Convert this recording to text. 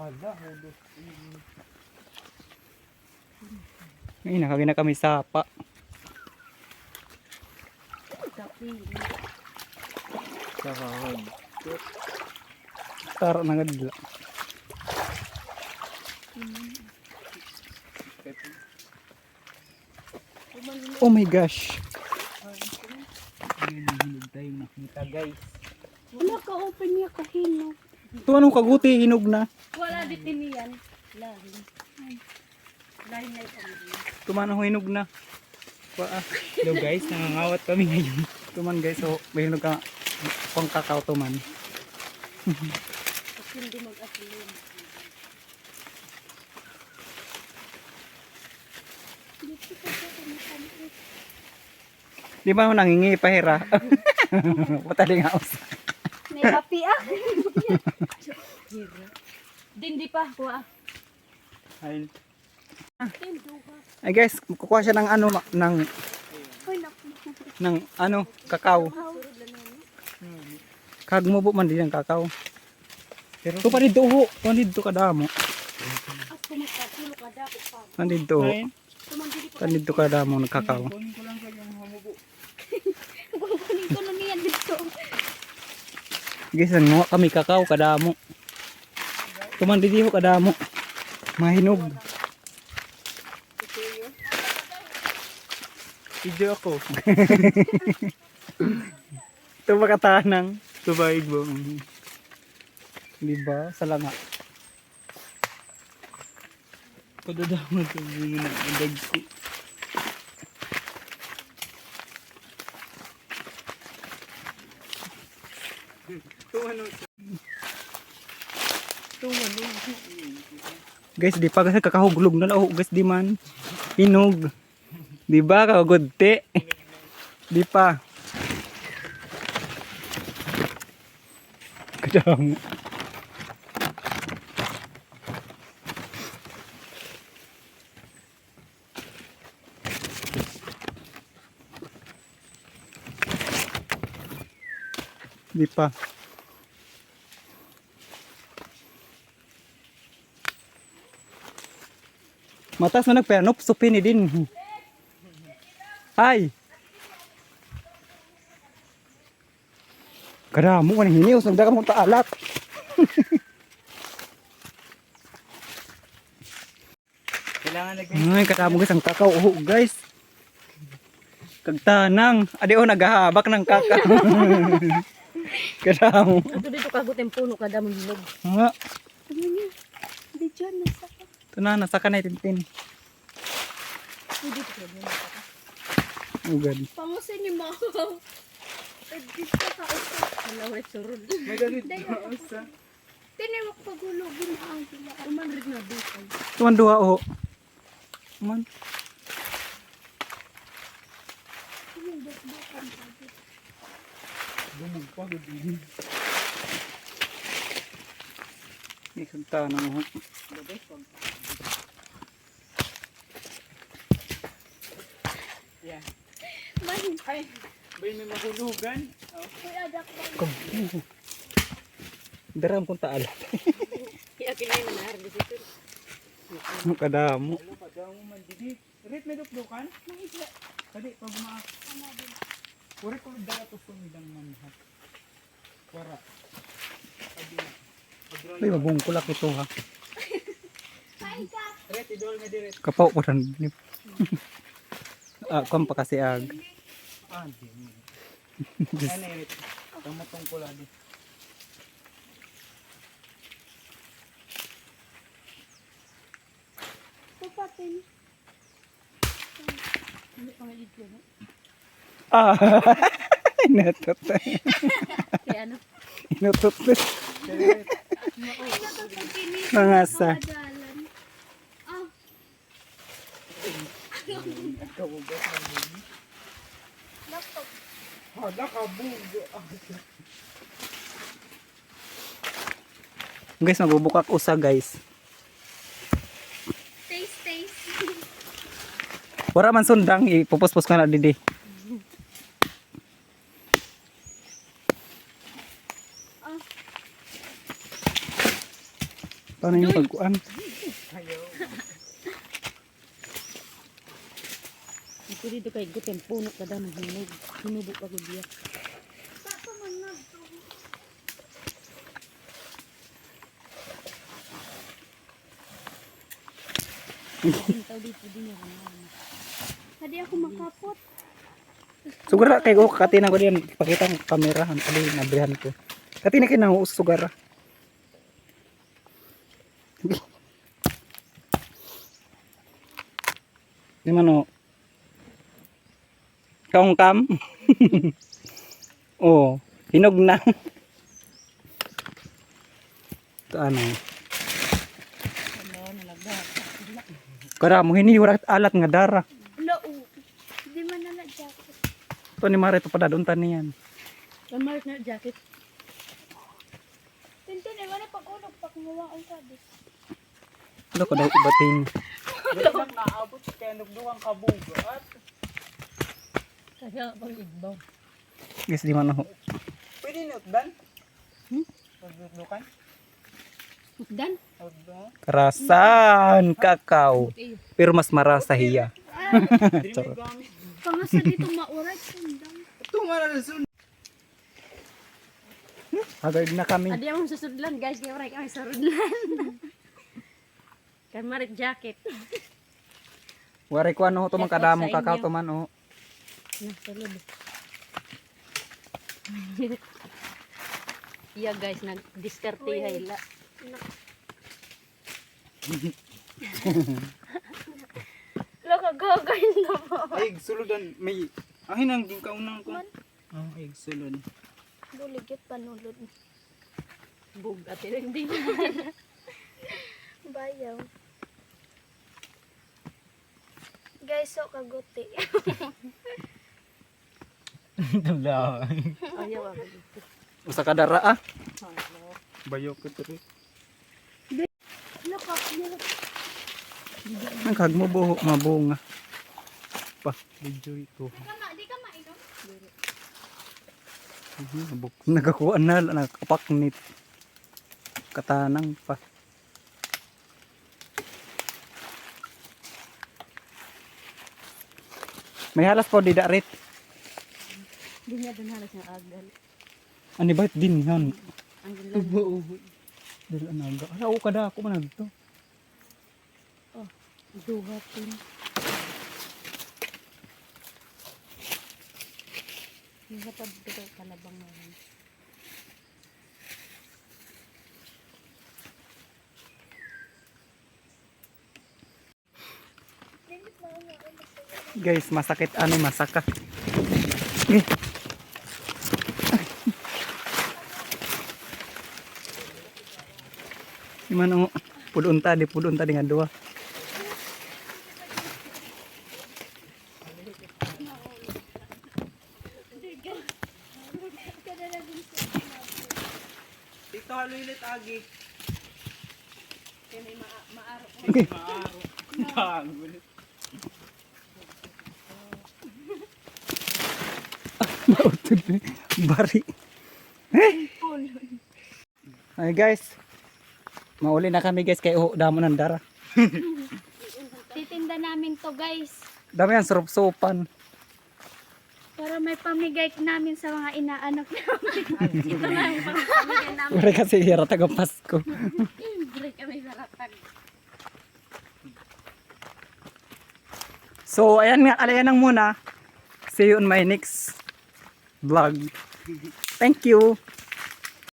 Hala, hudos. Ay, nakagina kami sapa. Kahahon. Taro na nga. Oh my gosh. Ayun, hinog tayong nakita guys. Wala ka open niya kahinog. Ito anong kaguti, hinog na. Wala dito niyan. Lahi. Lahi na ito. Tumanang hinog na. Hello guys, nangangawat kami ngayon. Tuman guys, so may hinog ka pang kakao tuman. Kasi hindi mag-asilin. Di ba mo nangingi pahira? Patali nga usa. May kapi ah. Dindi pa. Kuha. Ayun. Tinduha. Ay guys, kukuha siya ng ano, Ay, naku. ng ano, kakao. Kagmubo man din ang kakao. Pero Ito pa dito ho, panidto kadamo. At kumakatulo ka dako pa. Nandito ho, Tumandili pa. panidto kadamo ng kakao. kunin ko lang sa yung hamubo. Kukunin ko na niyan dito. Guys, nanguha kami kakao kadamo. Tumandidi ho kadamo. Mahinog. Video ako. Ito makatanang. Subaig mo. Diba? Salanga. Padadama sa mga nakadag ko. Guys, di pa kasi kakahuglog na lao. Guys, di man. Hinog. Di ba? Kagudte. Di pa. Kadang. Di pa. Matas na nagperanop, supini din. Ay! Karamo ka nang hinios, nagdaga mong taalat. Kailangan naging Ay, karamo guys, ang kakao. Oh, guys. Kagtanang. Adi o, naghahabak ng kakao. Karamo. Ato dito kagutin puno kada mong hinog. Ha? Ano niya? Di dyan nasa. Ito na, nasa kanay tintin. Hindi ko na. Oh, God. Pangusin ni mo. Dito ka usa. Alaway surod. may gagit ba sa Tinimok pagulogin ang sila. Uman rin na dito. Tuman duha, oh. Man. bumugpagod din. Hindi kagtanang, oh. Yeah. Man. Ay, bay may mahulugan. Kuya adak ba? Kabu. Daram kong taalat. Kaya kinay na nahar dito. Ang kadamo. Ano pa daw man didi? Rit may dukdukan? Kadi pag ma Puri ko dala to sumidang manhat. Para. Ay, mabungkulak ito, ha. Rit idol nga diret. Kapaw ko rin. Kung pa kasi ag. Ah, di. Just, Ano rit? Tamatong ko lang di. Pupatin. Hindi pa nga dito. Inutot. Kaya ano? Inutot. Rit. Mangasa. Ah. Kabugas ang baby. Laptop. Hala kabug. Guys, magbubukak usa, guys. Taste. Wala man sundang, ipupuspos ka na didi. Paano yung pagkuan? Ayaw. Ito dito kay gutem puno kada ng hinog. Hinubo pa gud diya. Taw dito din yan. Tadi ako makapot. Sugara kay ko katina ko diyan ipakita ko kamera ali nabrihan ko. Katina kay nang sugara. Di mano. Kaong kam. Oh, hinog na. Ito ano. Ano nalagda. Kara mo hini urat alat nga dara. Loo. Di man na jacket. To ni Mare to padaduntan niyan. Kamar na jacket. Tintin ay wala pag-unog pag nguwa ang sabi. Ano ko daw ibating. Dili lang naabot kaya nagduwang kabugat. Kaya pag igbaw. Guys di man ho. Pwede ni utdan? Pagdukdukan? Dan. Utdan? Karasan kakao. Eh, Pero mas marasa hiya. Dili may gamit. Pangasa dito maurat sundang. Ito nga na nasun. Agad na kami. adi among susudlan guys, kay ora kami susudlan. Kamar jacket. Wari ko ano to man kadamong kakao to man oh. Nah, sulod. Iya guys, nag-diskarte hayla. Laka gagayin na mo. Ay, suludan. May ahin ang gingkaunang ko. Oh, ay, sulod. Buligit panulod. Bug at hindi. Bayaw. Guys, so kaguti. Dala. Ayaw ako dito. Usa ka dara ah. Bayo ko tiri. Laka, Ang kagmo buho mabunga. Pa, video ito. di ka mainom? Nagakuha na nakapaknit. Katanang pa. May halas po di darit. Di niya doon halos ng agal. Ani ba din yan? Ang ganda. Dili anaga. Ala o kada ako man dito. Duhatin. Yung kapag dito kalabang naman. Guys, masakit ani masaka. Eh. Gimana pudun tadi nga dua. Dito haluilit agi. Kaya may maaro. Okay. Maaro. Bago. Nautod ni bari. Ay guys. Mauli na kami guys kay damo ng dara. Titinda namin to guys. Dami yan surup-supan. Para may pamigay namin sa mga inaanak namin. Ito na yung pamigay namin. Uri kasi hira taga Pasko. Break kami sa latag. So ayan nga, alayan lang muna. See you on my next vlog. Thank you.